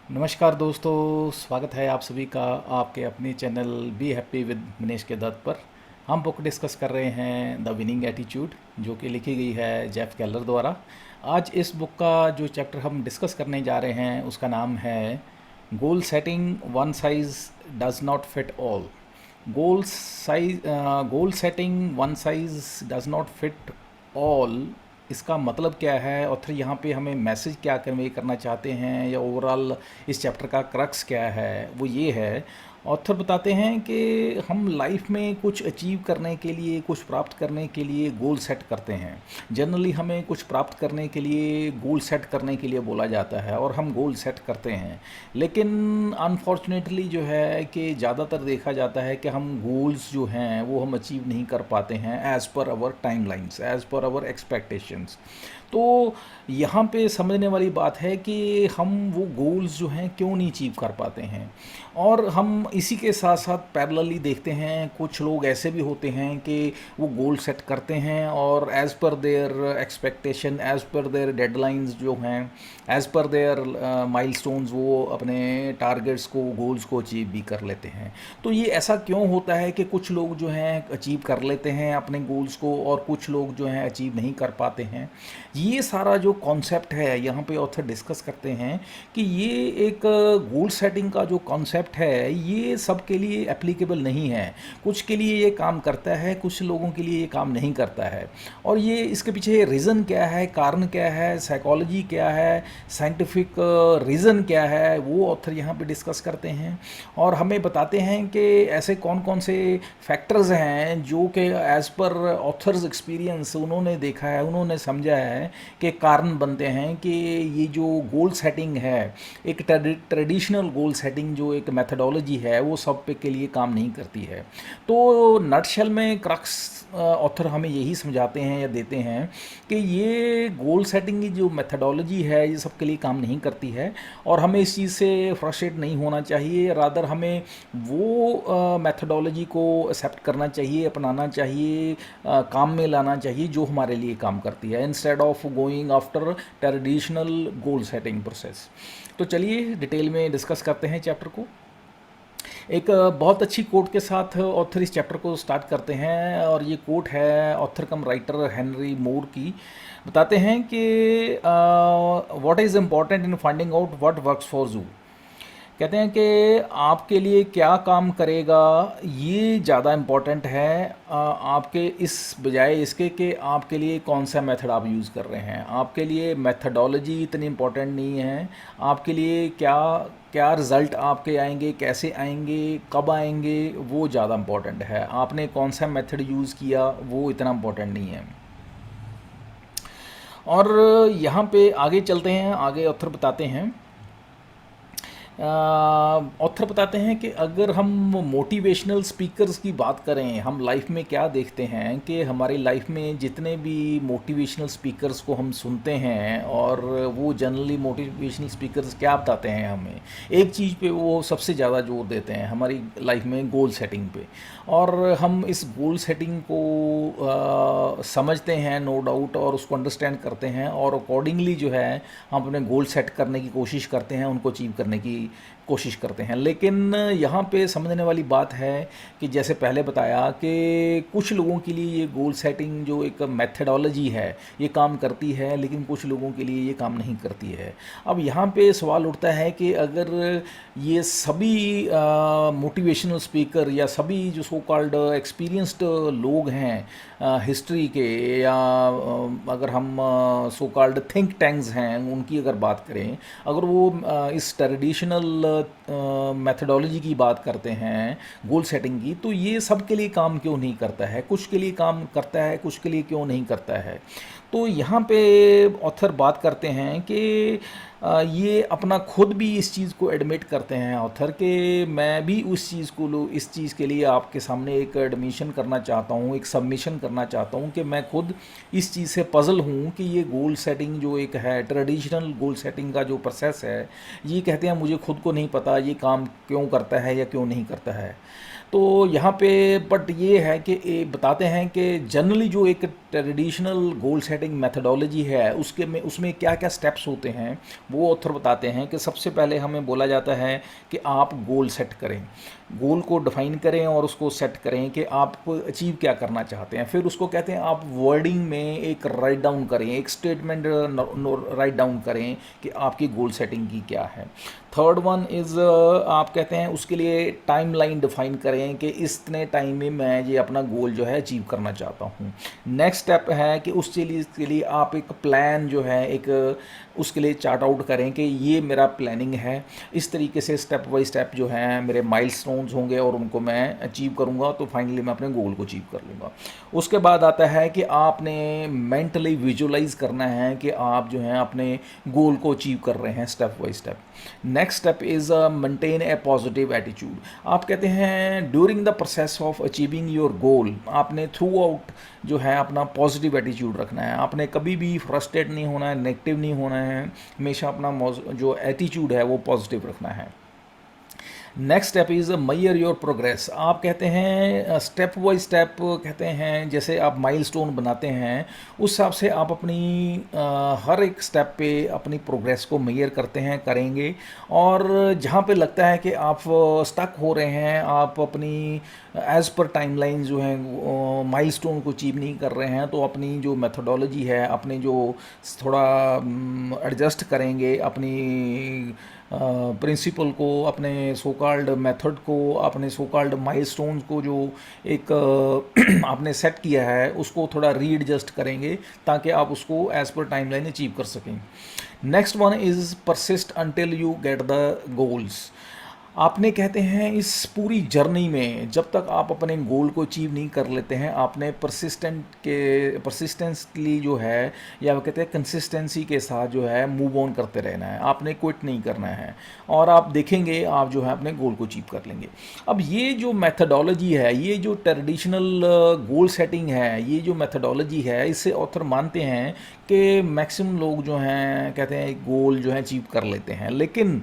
नमस्कार दोस्तों, स्वागत है आप सभी का आपके अपने channel be happy with Manish के दत्त पर। हम बुक डिस्कस कर रहे हैं द विनिंग एटीट्यूड, जो कि लिखी गई है जेफ केलर द्वारा। आज इस बुक का जो चैप्टर हम डिस्कस करने जा रहे हैं उसका नाम है goal setting one size does not fit all. Goal setting one size does not fit all, इसका मतलब क्या है, ऑथर यहाँ पे हमें मैसेज क्या कन्वे करना चाहते हैं, या ओवरऑल इस चैप्टर का क्रक्स क्या है, वो ये है। ऑथर बताते हैं कि हम लाइफ में कुछ अचीव करने के लिए, कुछ प्राप्त करने के लिए गोल सेट करते हैं। जनरली हमें कुछ प्राप्त करने के लिए गोल सेट करने के लिए बोला जाता है और हम गोल सेट करते हैं। लेकिन अनफॉर्चुनेटली जो है कि ज़्यादातर देखा जाता है कि हम गोल्स जो हैं वो हम अचीव नहीं कर पाते हैं as per hour timelines, as per hour expectations. तो यहाँ पे समझने वाली बात है कि हम वो गोल्स जो हैं क्यों नहीं अचीव कर पाते हैं। और हम इसी के साथ साथ पैरेलली देखते हैं कुछ लोग ऐसे भी होते हैं कि वो गोल सेट करते हैं और as per their expectation, as per their deadlines जो हैं, एज़ पर देयर माइलस्टोन्स, वो अपने टारगेट्स को, गोल्स को अचीव भी कर लेते हैं। तो ये ऐसा क्यों होता है कि कुछ लोग जो हैं अचीव कर लेते हैं अपने गोल्स को और कुछ लोग जो हैं अचीव नहीं कर पाते हैं। ये सारा जो कॉन्सेप्ट है यहाँ पे ऑथर डिस्कस करते हैं कि ये एक गोल सेटिंग का जो कॉन्सेप्ट है ये सबके लिए एप्लीकेबल नहीं है। कुछ के लिए ये काम करता है, कुछ लोगों के लिए ये काम नहीं करता है। और ये इसके पीछे रीज़न क्या है, कारण क्या है, साइकोलॉजी क्या है, साइंटिफिक रीज़न क्या है, वो ऑथर यहाँ पे डिस्कस करते हैं। और हमें बताते हैं कि ऐसे कौन कौन से फैक्टर्स हैं जो कि एज़ पर ऑथर्स एक्सपीरियंस उन्होंने देखा है, उन्होंने समझा है के कारण बनते हैं कि ये जो गोल सेटिंग है, एक ट्रेडिशनल गोल सेटिंग जो एक मेथडोलॉजी है, वो सब पे के लिए काम नहीं करती है। तो नटशेल में क्रक्स ऑथर हमें यही समझाते हैं या देते हैं कि ये गोल सेटिंग की जो मेथडोलॉजी है ये सबके लिए काम नहीं करती है। और हमें इस चीज़ से फ्रस्ट्रेट नहीं होना चाहिए, रादर हमें वो मेथडोलॉजी को एक्सेप्ट करना चाहिए, अपनाना चाहिए, काम में लाना चाहिए जो हमारे लिए काम करती है, instead of going after traditional goal setting process. तो चलिए डिटेल में डिस्कस करते हैं चैप्टर को। एक बहुत अच्छी कोट के साथ ऑथर इस चैप्टर को स्टार्ट करते हैं, और ये कोट है ऑथर कम राइटर हेनरी मूर की। बताते हैं कि what is important in finding out what works for you. कहते हैं कि आपके लिए क्या काम करेगा ये ज़्यादा इम्पोर्टेंट है आपके इस बजाय इसके कि आपके लिए कौन सा मेथड आप यूज़ कर रहे हैं। आपके लिए मेथडोलॉजी इतनी इम्पोर्टेंट नहीं है, आपके लिए क्या क्या रिज़ल्ट आपके आएंगे, कैसे आएंगे, कब आएंगे, वो ज़्यादा इम्पोर्टेंट है। आपने कौन सा मेथड यूज़ किया वो इतना इम्पोर्टेंट नहीं है। और यहाँ पे आगे चलते हैं, आगे ऑथर बताते हैं, ऑथर बताते हैं कि अगर हम मोटिवेशनल स्पीकर्स की बात करें, हम लाइफ में क्या देखते हैं कि हमारी लाइफ में जितने भी मोटिवेशनल स्पीकर्स को हम सुनते हैं, और वो जनरली मोटिवेशनल स्पीकर्स क्या बताते हैं हमें, एक चीज़ पे वो सबसे ज़्यादा जोर देते हैं हमारी लाइफ में, गोल सेटिंग पे। और हम इस गोल सेटिंग को समझते हैं नो डाउट, और उसको अंडरस्टैंड करते हैं, और अकॉर्डिंगली जो है हम अपने गोल सेट करने की कोशिश करते हैं, उनको अचीव करने की कोशिश करते हैं। लेकिन यहाँ पे समझने वाली बात है कि जैसे पहले बताया कि कुछ लोगों के लिए ये गोल सेटिंग जो एक मेथडोलॉजी है ये काम करती है, लेकिन कुछ लोगों के लिए ये काम नहीं करती है। अब यहाँ पे सवाल उठता है कि अगर ये सभी मोटिवेशनल स्पीकर या सभी जो सो कॉल्ड एक्सपीरियंस्ड लोग हैं हिस्ट्री के, या अगर हम सो कॉल्ड थिंक टैंक्स हैं उनकी अगर बात करें, अगर वो इस ट्रेडिशनल मेथडोलॉजी की बात करते हैं गोल सेटिंग की, तो ये सब के लिए काम क्यों नहीं करता है, कुछ के लिए काम करता है, कुछ के लिए क्यों नहीं करता है। तो यहाँ पे ऑथर बात करते हैं कि ये अपना खुद भी इस चीज़ को एडमिट करते हैं ऑथर के, मैं भी उस चीज़ को इस चीज़ के लिए आपके सामने एक एडमिशन करना चाहता हूँ, एक सबमिशन करना चाहता हूँ कि मैं खुद इस चीज़ से पज़ल हूँ कि ये गोल सेटिंग जो एक है, ट्रेडिशनल गोल सेटिंग का जो प्रोसेस है, ये कहते हैं मुझे खुद को नहीं पता ये काम क्यों करता है या क्यों नहीं करता है। तो यहाँ पे बट ये है कि बताते हैं कि जनरली जो एक ट्रेडिशनल गोल सेटिंग मेथडोलॉजी है उसमें क्या क्या स्टेप्स होते हैं वो ऑथर बताते हैं कि सबसे पहले हमें बोला जाता है कि आप गोल सेट करें, गोल को डिफाइन करें और उसको सेट करें कि आप अचीव क्या करना चाहते हैं। फिर उसको कहते हैं आप वर्डिंग में एक राइट डाउन करें, एक स्टेटमेंट राइट डाउन करें कि आपकी गोल सेटिंग की क्या है। थर्ड वन इज़ आप कहते हैं उसके लिए टाइम लाइन डिफाइन करें कि इतने टाइम में मैं ये अपना गोल जो है अचीव करना चाहता हूँ। नेक्स्ट स्टेप है कि उस चीज़ के लिए आप एक प्लान जो है एक उसके लिए चार्ट आउट करें कि ये मेरा प्लानिंग है, इस तरीके से स्टेप बाय स्टेप जो है मेरे माइलस्टोन्स होंगे और उनको मैं अचीव करूँगा तो फाइनली मैं अपने गोल को अचीव कर लूँगा। उसके बाद आता है कि आपने मेंटली विजुअलाइज करना है कि आप जो हैं अपने गोल को अचीव कर रहे हैं step by step. Next step is maintain A positive attitude. आप कहते हैं during the process of achieving your goal आपने थ्रू आउट जो है अपना पॉजिटिव एटीट्यूड रखना है, आपने कभी भी फ्रस्ट्रेट नहीं होना है, नेगेटिव नहीं होना है, हमेशा अपना जो एटीट्यूड है वो पॉजिटिव रखना है। Next step is measure your progress. आप कहते हैं स्टेप बाय स्टेप कहते हैं जैसे आप माइलस्टोन बनाते हैं उस हिसाब से आप अपनी हर एक स्टेप पे अपनी प्रोग्रेस को मैयर करते हैं, करेंगे। और जहाँ पे लगता है कि आप स्टक हो रहे हैं, आप अपनी एज़ पर टाइमलाइन जो है माइलस्टोन को अचीव नहीं कर रहे हैं, तो अपनी जो मेथोडोलॉजी है अपने जो थोड़ा एडजस्ट करेंगे, अपनी प्रिंसिपल को, अपने सो कॉल्ड मेथड को, अपने सो कॉल्ड माइलस्टोन्स को जो एक आपने सेट किया है उसको थोड़ा रीएडजस्ट करेंगे ताकि आप उसको एज पर टाइमलाइन अचीव कर सकें। Next one is persist until you get the goals. आपने कहते हैं इस पूरी जर्नी में जब तक आप अपने गोल को अचीव नहीं कर लेते हैं आपने परसिस्टेंसली जो है या वो कहते हैं कंसिस्टेंसी के साथ जो है मूव ऑन करते रहना है, आपने क्विट नहीं करना है और आप देखेंगे आप जो है अपने गोल को अचीव कर लेंगे। अब ये जो मेथडोलॉजी है, ये जो ट्रेडिशनल गोल सेटिंग है, ये जो मेथडोलॉजी है, इससे ऑथर मानते हैं कि मैक्सिमम लोग जो हैं कहते हैं गोल जो है अचीव कर लेते हैं, लेकिन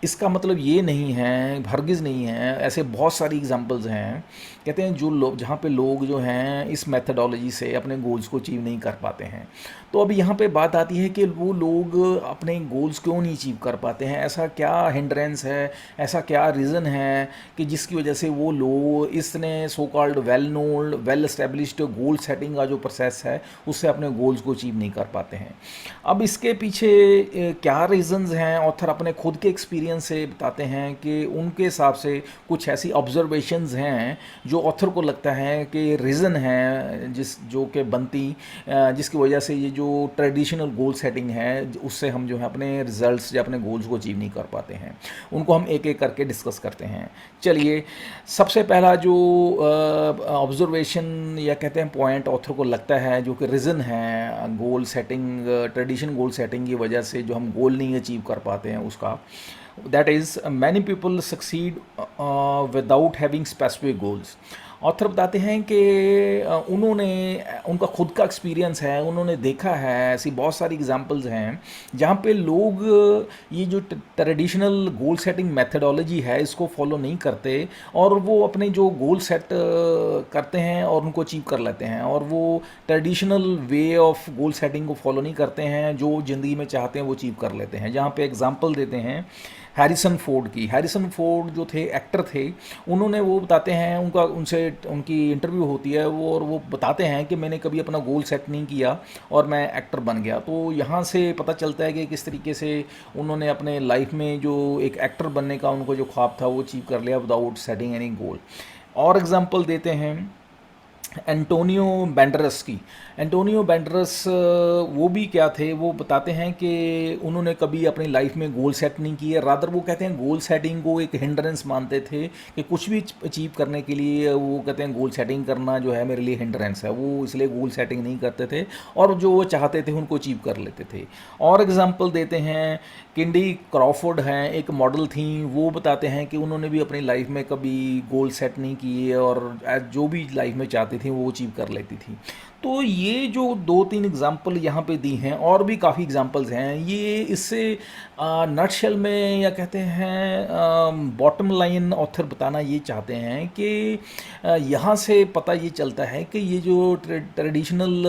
इसका मतलब ये नहीं है, हरगिज़ नहीं है। ऐसे बहुत सारी एग्जांपल्स हैं कहते हैं जो लोग जहाँ पे लोग जो हैं इस मेथडोलॉजी से अपने गोल्स को अचीव नहीं कर पाते हैं। तो अब यहाँ पे बात आती है कि वो लोग अपने गोल्स क्यों नहीं अचीव कर पाते हैं, ऐसा क्या हिंड्रेंस है, ऐसा क्या रीज़न है कि जिसकी वजह से वो लोग इसने so called well known well established goal setting का जो प्रोसेस है उससे अपने गोल्स को अचीव नहीं कर पाते हैं। अब इसके पीछे क्या रीज़न्स हैं ऑथर अपने खुद के एक्सपीरियंस से बताते हैं कि उनके हिसाब से कुछ ऐसी ऑब्जर्वेशंस हैं जो ऑथर को लगता है कि रीज़न है जो कि बनती जिसकी वजह से ये जो ट्रेडिशनल गोल सेटिंग है उससे हम जो है अपने रिजल्ट्स या अपने गोल्स को अचीव नहीं कर पाते हैं। उनको हम एक एक करके डिस्कस करते हैं। चलिए, सबसे पहला जो ऑब्जर्वेशन या कहते हैं पॉइंट ऑथर को लगता है जो कि रीज़न है goal setting tradition goal setting की वजह से जो हम गोल नहीं अचीव कर पाते हैं उसका, that is many people succeed without having specific goals। Author बताते हैं कि उनका खुद का एक्सपीरियंस है, उन्होंने देखा है ऐसी बहुत सारी एग्जांपल्स हैं जहाँ पे लोग ये जो ट्रेडिशनल गोल सेटिंग मेथडोलॉजी है इसको फॉलो नहीं करते और वो अपने जो गोल सेट करते हैं और उनको अचीव कर लेते हैं और वो traditional way of goal setting को फॉलो नहीं करते हैं, जो ज़िंदगी में चाहते हैं वो अचीव कर लेते हैं। जहाँ पे एग्जांपल देते हैं हैरिसन फोर्ड की। हैरिसन फोर्ड जो थे एक्टर थे, उन्होंने वो बताते हैं उनकी इंटरव्यू होती है और वो बताते हैं कि मैंने कभी अपना गोल सेट नहीं किया और मैं एक्टर बन गया। तो यहाँ से पता चलता है कि किस तरीके से उन्होंने अपने लाइफ में जो एक एक्टर बनने का उनको जो ख्वाब था वो अचीव कर लिया विदाउट सेटिंग एनी गोल। और एग्जांपल देते हैं एंटोनियो बैंडरस की। एंटोनियो बैंडरस वो भी क्या थे, वो बताते हैं कि उन्होंने कभी अपनी लाइफ में गोल सेट नहीं किए, रादर वो कहते हैं गोल सेटिंग को एक हिंड्रेंस मानते थे कि कुछ भी अचीव करने के लिए वो कहते हैं गोल सेटिंग करना जो है मेरे लिए हिंड्रेंस है, वो इसलिए गोल सेटिंग नहीं करते थे और जो वो चाहते थे उनको अचीव कर लेते थे। और एग्जाम्पल देते हैं किंडी क्रॉफोर्ड हैं, एक मॉडल थी, वो बताते हैं कि उन्होंने भी अपनी लाइफ में कभी गोल सेट नहीं किए और जो भी लाइफ में चाहती थी वो अचीव कर लेती थी। तो ये जो 2-3 एग्जाम्पल यहाँ पे दी हैं और भी काफ़ी एग्जाम्पल्स हैं, ये इससे नटशेल में या कहते हैं बॉटम लाइन ऑथर बताना ये चाहते हैं कि यहाँ से पता ये चलता है कि ये जो ट्रेडिशनल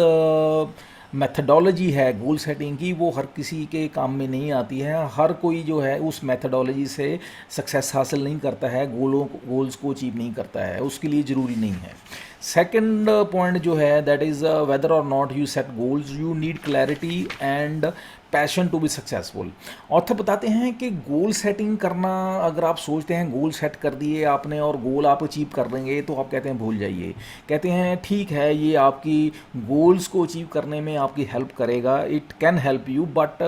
मेथडोलॉजी है गोल सेटिंग की वो हर किसी के काम में नहीं आती है। हर कोई जो है उस मेथडोलॉजी से सक्सेस हासिल नहीं करता है, गोल्स को अचीव नहीं करता है, उसके लिए ज़रूरी नहीं है। सेकंड पॉइंट जो है दैट इज़ वेदर और not you set goals, you need clarity and passion to be successful. Author बताते हैं कि गोल सेटिंग करना, अगर आप सोचते हैं गोल सेट कर दिए आपने और गोल आप अचीव कर लेंगे, तो आप कहते हैं भूल जाइए। कहते हैं ठीक है ये आपकी गोल्स को अचीव करने में आपकी हेल्प करेगा, it can help you, but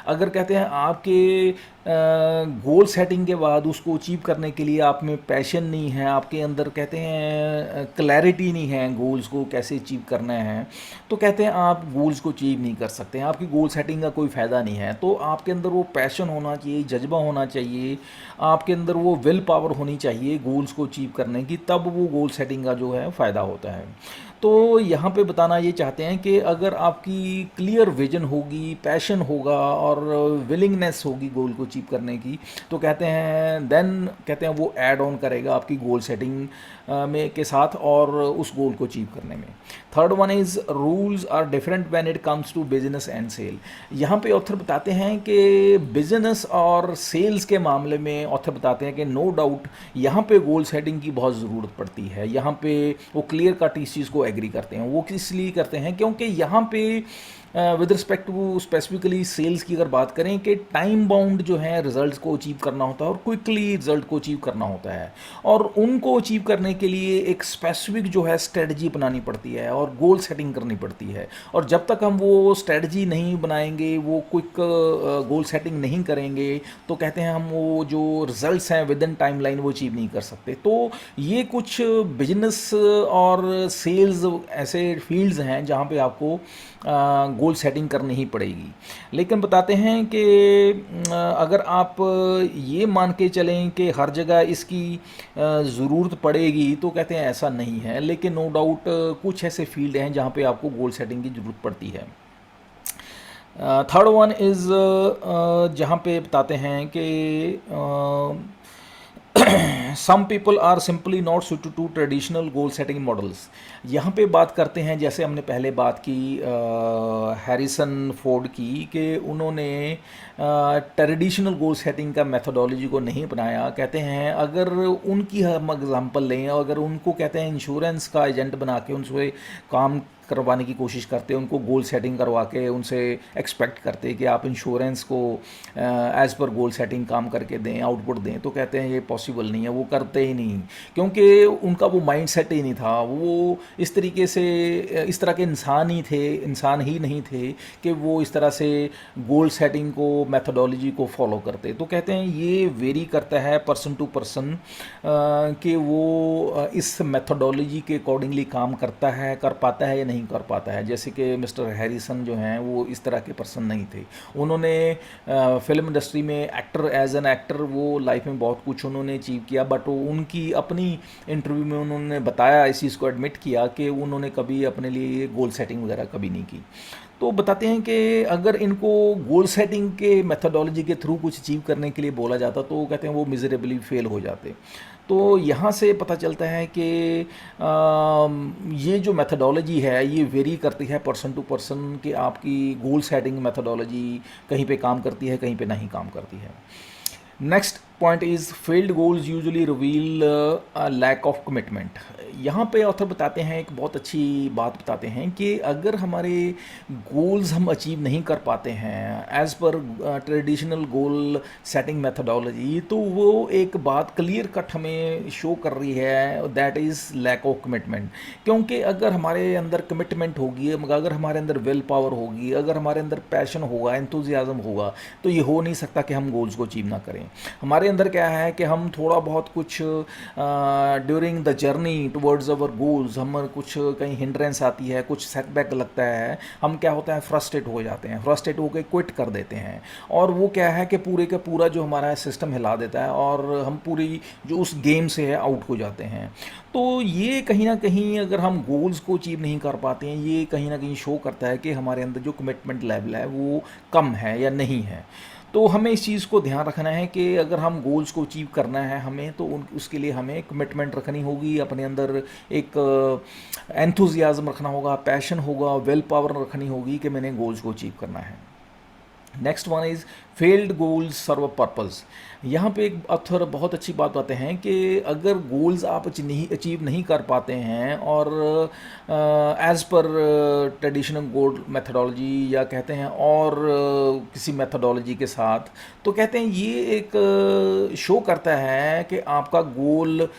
अगर कहते हैं आपके गोल सेटिंग के बाद उसको अचीव करने के लिए आप में पैशन नहीं है, आपके अंदर कहते हैं क्लैरिटी नहीं है गोल्स को कैसे अचीव करना है, तो कहते हैं आप गोल्स को अचीव नहीं कर सकते हैं, आपकी गोल सेटिंग का कोई फ़ायदा नहीं है। तो आपके अंदर वो पैशन होना चाहिए, जज्बा होना चाहिए, आपके अंदर वो विल पावर होनी चाहिए गोल्स को अचीव करने की, तब वो गोल सेटिंग का जो है फ़ायदा होता है। तो यहाँ पे बताना ये चाहते हैं कि अगर आपकी क्लियर विजन होगी, पैशन होगा और विलिंगनेस होगी गोल को अचीव करने की, तो कहते हैं देन कहते हैं वो ऐड ऑन करेगा आपकी गोल सेटिंग में के साथ और उस गोल को अचीव करने में। Third one is rules are different when it comes to business and sale. यहाँ पे ऑथर बताते हैं कि बिजनेस और सेल्स के मामले में ऑथर बताते हैं कि नो डाउट यहाँ पे गोल सेटिंग की बहुत ज़रूरत पड़ती है। यहाँ पे वो क्लियर कट इस चीज़ को एग्री करते हैं। वो इसलिए करते हैं क्योंकि यहाँ पे with respect to specifically sales की अगर बात करें कि टाइम बाउंड जो है रिजल्ट्स को अचीव करना होता है और क्विकली रिजल्ट को अचीव करना होता है, और उनको अचीव करने के लिए एक स्पेसिफिक जो है स्ट्रेटजी बनानी पड़ती है और गोल सेटिंग करनी पड़ती है। और जब तक हम वो स्ट्रेटजी नहीं बनाएंगे, वो क्विक गोल सेटिंग नहीं करेंगे, तो कहते हैं हम वो जो रिजल्ट्स हैं विद इन टाइम लाइन वो अचीव नहीं कर सकते। तो ये कुछ बिजनेस और सेल्स ऐसे फील्ड्स हैं जहाँ पे आपको गोल सेटिंग करनी ही पड़ेगी। लेकिन बताते हैं कि अगर आप ये मान के चलें कि हर जगह इसकी ज़रूरत पड़ेगी, तो कहते हैं ऐसा नहीं है। लेकिन नो डाउट कुछ ऐसे फील्ड हैं जहाँ पे आपको गोल सेटिंग की ज़रूरत पड़ती है। थर्ड वन इज़ जहाँ पे बताते हैं कि some people are simply not suited to traditional goal setting models. यहाँ पे बात करते हैं, जैसे हमने पहले बात की हैरिसन फोर्ड की, कि उन्होंने ट्रेडिशनल गोल सेटिंग का मेथोडोलॉजी को नहीं अपनाया। कहते हैं अगर उनकी हम एग्जांपल लें, अगर उनको कहते हैं इंश्योरेंस का एजेंट बना के उनसे काम करवाने की कोशिश करते, उनको गोल सेटिंग करवा के उनसे एक्सपेक्ट करते कि आप इंश्योरेंस को एज़ पर गोल सेटिंग काम करके दें, आउटपुट दें, तो कहते हैं ये पॉसिबल नहीं है, वो करते ही नहीं, क्योंकि उनका वो माइंड सेट ही नहीं था। वो इस तरीके से इस तरह के इंसान ही नहीं थे कि वो इस तरह से गोल सेटिंग को, मेथोडोलॉजी को फॉलो करते। तो कहते हैं ये वेरी करता है पर्सन टू पर्सन कि वो इस मेथोडोलॉजी के अकॉर्डिंगली काम करता है, कर पाता है या नहीं कर पाता है। जैसे कि मिस्टर हैरिसन जो हैं वो इस तरह के पर्सन नहीं थे। उन्होंने फिल्म इंडस्ट्री में एज एन एक्टर वो लाइफ में बहुत कुछ उन्होंने अचीव किया, बट उनकी अपनी इंटरव्यू में उन्होंने बताया, इस चीज़ को एडमिट किया कि उन्होंने कभी अपने लिए गोल सेटिंग वगैरह कभी नहीं की। तो बताते हैं कि अगर इनको गोल सेटिंग के मेथोडोलॉजी के थ्रू कुछ अचीव करने के लिए बोला जाता, तो कहते हैं वो मिजरेबली फेल हो जाते। तो यहाँ से पता चलता है कि ये जो मेथोडोलॉजी है ये वेरी करती है पर्सन टू पर्सन, कि आपकी गोल सेटिंग मेथोडोलॉजी कहीं पे काम करती है, कहीं पे नहीं काम करती है। Next point is failed goals usually reveal lack of commitment. यहाँ पे ऑथर बताते हैं, एक बहुत अच्छी बात बताते हैं कि अगर हमारे गोल्स हम अचीव नहीं कर पाते हैं as per traditional goal setting methodology, तो वो एक बात क्लियर कट हमें शो कर रही है, that is lack of commitment. क्योंकि अगर हमारे अंदर कमिटमेंट होगी, अगर हमारे अंदर विल पावर होगी, अगर हमारे अंदर पैशन होगा, एंथुजियाज्म होगा, तो ये हो नहीं सकता कि हम गोल्स को अचीव ना करें। हमारे अंदर क्या है कि हम थोड़ा बहुत कुछ during the journey towards our goals, हम कुछ कहीं हिंड्रेंस आती है, कुछ सेटबैक लगता है, हम क्या होता है फ्रस्ट्रेट हो जाते हैं, फ्रस्ट्रेट होकर क्विट कर देते हैं, और वो क्या है कि पूरे का पूरा जो हमारा सिस्टम हिला देता है और हम पूरी जो उस गेम से है आउट हो जाते हैं। तो ये कहीं ना कहीं अगर हम गोल्स को अचीव नहीं कर पाते हैं, ये कहीं ना कहीं शो करता है कि हमारे अंदर जो कमिटमेंट लेवल है वो कम है या नहीं है। तो हमें इस चीज़ को ध्यान रखना है कि अगर हम गोल्स को अचीव करना है हमें, तो उसके लिए हमें कमिटमेंट रखनी होगी, अपने अंदर एक एंथुजियाज्म रखना होगा, पैशन होगा, विल पावर रखनी होगी कि मैंने गोल्स को अचीव करना है। Next one is failed goals serve purpose. यहाँ पे एक ऑथर बहुत अच्छी बात बताते हैं कि अगर गोल्स आप अचीव नहीं कर पाते हैं और एज़ पर ट्रेडिशनल गोल मेथडोलॉजी या कहते हैं और किसी मेथडोलॉजी के साथ, तो कहते हैं ये एक शो करता है कि आपका गोल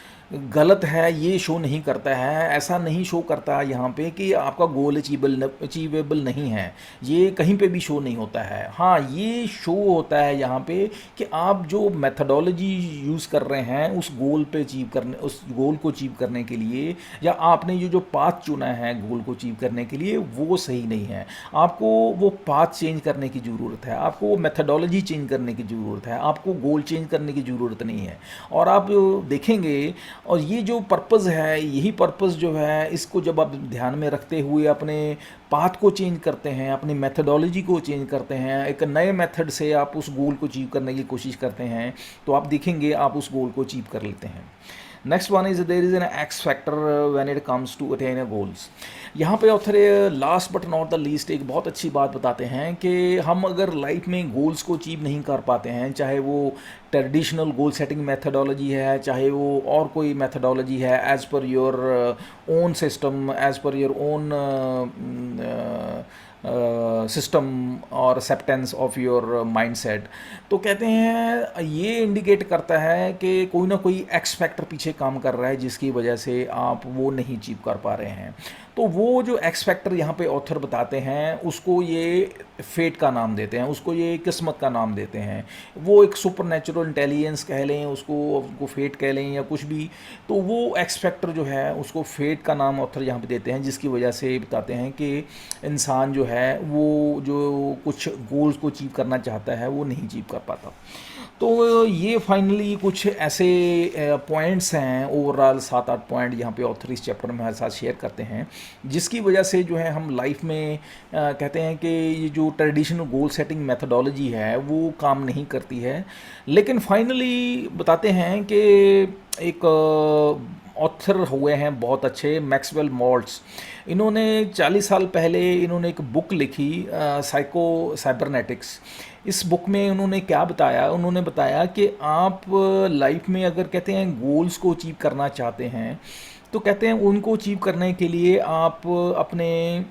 गलत है, ये शो नहीं करता है, ऐसा नहीं शो करता यहाँ पे कि आपका गोल अचीवेबल नहीं है, ये कहीं पे भी शो नहीं होता है। हाँ, ये शो होता है यहाँ पे कि आप जो मेथडोलॉजी यूज़ कर रहे हैं उस गोल पे अचीव करने, उस गोल को अचीव करने के लिए, या आपने ये जो पाथ चुना है गोल को अचीव करने के लिए वो सही नहीं है। आपको वो पाथ चेंज करने की ज़रूरत है, आपको वो मेथडोलॉजी चेंज करने की ज़रूरत है, आपको गोल चेंज करने की ज़रूरत नहीं है। और आप देखेंगे, और ये जो पर्पज़ है, यही पर्पज़ जो है, इसको जब आप ध्यान में रखते हुए अपने पाथ को चेंज करते हैं, अपनी मेथडोलॉजी को चेंज करते हैं, एक नए मेथड से आप उस गोल को अचीव करने की कोशिश करते हैं, तो आप देखेंगे आप उस गोल को अचीव कर लेते हैं। Next one is there is an X factor when it comes to attain a goals. यहाँ पे author last but not the least एक बहुत अच्छी बात बताते हैं कि हम अगर लाइफ में गोल्स को अचीव नहीं कर पाते हैं, चाहे वो ट्रेडिशनल गोल सेटिंग मेथडोलॉजी है, चाहे वो और कोई मेथडोलॉजी है, as per your own system, as per your own system और एक्सेप्टेंस ऑफ योर माइंडसेट, तो कहते हैं ये इंडिकेट करता है कि कोई ना कोई एक्स फैक्टर पीछे काम कर रहा है जिसकी वजह से आप वो नहीं अचीव कर पा रहे हैं। तो वो जो एक्स फैक्टर यहाँ पे ऑथर बताते हैं उसको ये फेट का नाम देते हैं, उसको ये किस्मत का नाम देते हैं, वो एक सुपर नेचुरल इंटेलिजेंस कह लें उसको फेट कह लें या कुछ भी। तो वो एक्स फैक्टर जो है उसको फेट का नाम ऑथर यहाँ पे देते हैं, जिसकी वजह से बताते हैं कि इंसान जो है वो जो कुछ गोल्स को अचीव करना चाहता है वो नहीं अचीव कर पाता। तो ये फाइनली कुछ ऐसे पॉइंट्स हैं, ओवरऑल 7-8 पॉइंट यहाँ पे ऑथर इस चैप्टर में हमारे साथ शेयर करते हैं, जिसकी वजह से जो है हम लाइफ में कहते हैं कि ये जो ट्रेडिशनल गोल सेटिंग मेथडोलॉजी है वो काम नहीं करती है। लेकिन फाइनली बताते हैं कि एक ऑथर हुए हैं बहुत अच्छे, मैक्सवेल मॉल्ट्स। इन्होंने 40 साल पहले इन्होंने एक बुक लिखी, साइको साइबरनेटिक्स। इस बुक में उन्होंने क्या बताया, उन्होंने बताया कि आप लाइफ में अगर कहते हैं गोल्स को अचीव करना चाहते हैं, तो कहते हैं उनको अचीव करने के लिए आप अपने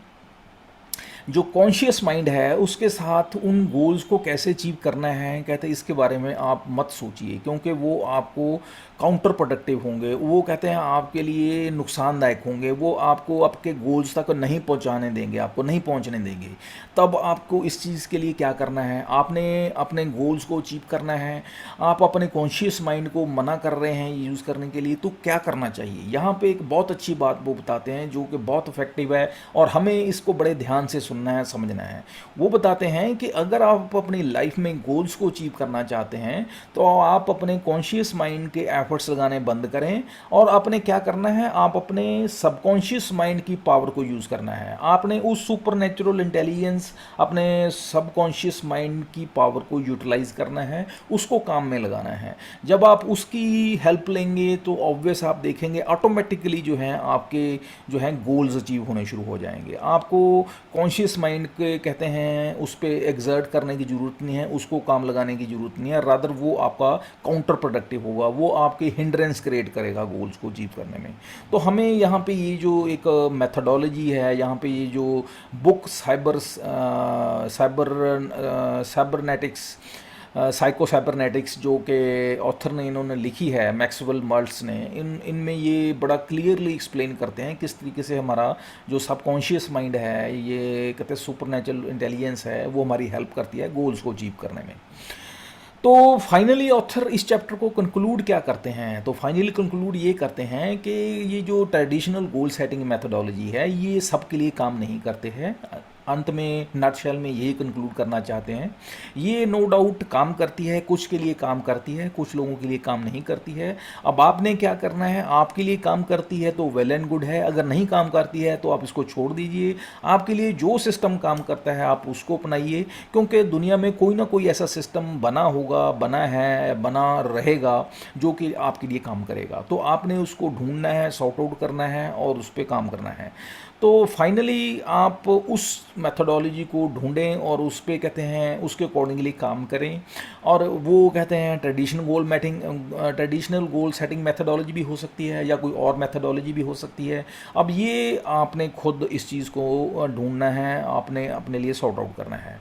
जो कॉन्शियस माइंड है उसके साथ उन गोल्स को कैसे अचीव करना है, कहते हैं इसके बारे में आप मत सोचिए, क्योंकि वो आपको काउंटर प्रोडक्टिव होंगे, वो कहते हैं आपके लिए नुकसानदायक होंगे, वो आपको आपके गोल्स तक नहीं पहुंचाने देंगे, आपको नहीं पहुंचने देंगे। तब आपको इस चीज़ के लिए क्या करना है, आपने अपने गोल्स को अचीव करना है, आप अपने कॉन्शियस माइंड को मना कर रहे हैं यूज़ करने के लिए, तो क्या करना चाहिए। यहाँ पे एक बहुत अच्छी बात वो बताते हैं जो कि बहुत इफेक्टिव है और हमें इसको बड़े ध्यान से सुनना है, समझना है। वो बताते हैं कि अगर आप अपनी लाइफ में गोल्स को अचीव करना चाहते हैं तो आप अपने कॉन्शियस माइंड के एफर्ट्स लगाने बंद करें और आपने क्या करना है, आप अपने सबकॉन्शियस माइंड की पावर को यूज़ करना है। आपने उस सुपर नेचुरल इंटेलिजेंस, अपने सबकॉन्शियस माइंड की पावर को यूटिलाइज करना है, उसको काम में लगाना है। जब आप उसकी हेल्प लेंगे तो ऑब्वियस आप देखेंगे ऑटोमेटिकली जो है आपके जो है गोल्स अचीव होने शुरू हो जाएंगे। आपको कॉन्शियस माइंड के कहते हैं उस पर एग्जर्ट करने की ज़रूरत नहीं है, उसको काम लगाने की ज़रूरत नहीं है, रादर वो आपका काउंटर प्रोडक्टिव होगा, वो आपके हिंड्रेंस क्रिएट करेगा गोल्स को अचीव करने में। तो हमें यहाँ पे ये जो एक मेथडोलॉजी है, यहाँ पे ये जो बुक साइबरनेटिक्स, साइको साइबरनेटिक्स जो कि ऑथर ने इन्होंने लिखी है, मैक्सवेल मॉल्ट्स ने, इनमें ये बड़ा क्लियरली एक्सप्लेन करते हैं किस तरीके से हमारा जो सबकॉन्शियस माइंड है, ये कहते हैं सुपर नेचुरल इंटेलिजेंस है, वो हमारी हेल्प करती है गोल्स को अचीव करने में। तो फाइनली ऑथर इस चैप्टर को कंक्लूड क्या करते हैं, तो फाइनली कंक्लूड ये करते हैं कि ये जो ट्रेडिशनल गोल सेटिंग मेथडोलॉजी है ये सबके लिए काम नहीं करते हैं। अंत में नटशेल में यही कंक्लूड करना चाहते हैं, ये नो डाउट काम करती है, कुछ के लिए काम करती है, कुछ लोगों के लिए काम नहीं करती है। अब आपने क्या करना है, आपके लिए काम करती है तो वेल एंड गुड है, अगर नहीं काम करती है तो आप इसको छोड़ दीजिए। आपके लिए जो सिस्टम काम करता है आप उसको अपनाइए, क्योंकि दुनिया में कोई ना कोई ऐसा सिस्टम बना होगा, बना है, बना रहेगा जो कि आपके लिए काम करेगा। तो आपने उसको ढूंढना है, सॉर्ट आउट करना है और उस पर काम करना है। तो फाइनली आप उस मेथोडोलॉजी को ढूंढें और उस पे कहते हैं उसके अकॉर्डिंगली काम करें। और वो कहते हैं ट्रेडिशनल गोल सेटिंग मेथोडोलॉजी भी हो सकती है या कोई और मेथोडोलॉजी भी हो सकती है। अब ये आपने खुद इस चीज़ को ढूंढना है, आपने अपने लिए सॉर्ट आउट करना है।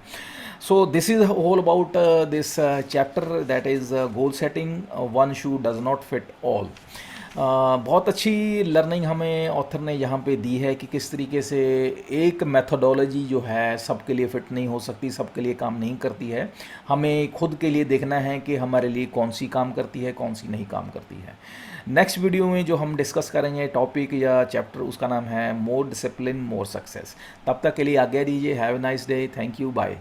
So this is all about this chapter, that is goal setting. One shoe does not fit all. बहुत अच्छी लर्निंग हमें ऑथर ने यहाँ पे दी है कि किस तरीके से एक मेथोडोलॉजी जो है सबके लिए फ़िट नहीं हो सकती, सबके लिए काम नहीं करती है। हमें खुद के लिए देखना है कि हमारे लिए कौन सी काम करती है, कौन सी नहीं काम करती है। नेक्स्ट वीडियो में जो हम डिस्कस करेंगे टॉपिक या चैप्टर, उसका नाम है मोर डिसिप्लिन मोर सक्सेस। तब तक के लिए आज्ञा दीजिए। Have a nice day. Thank you. Bye.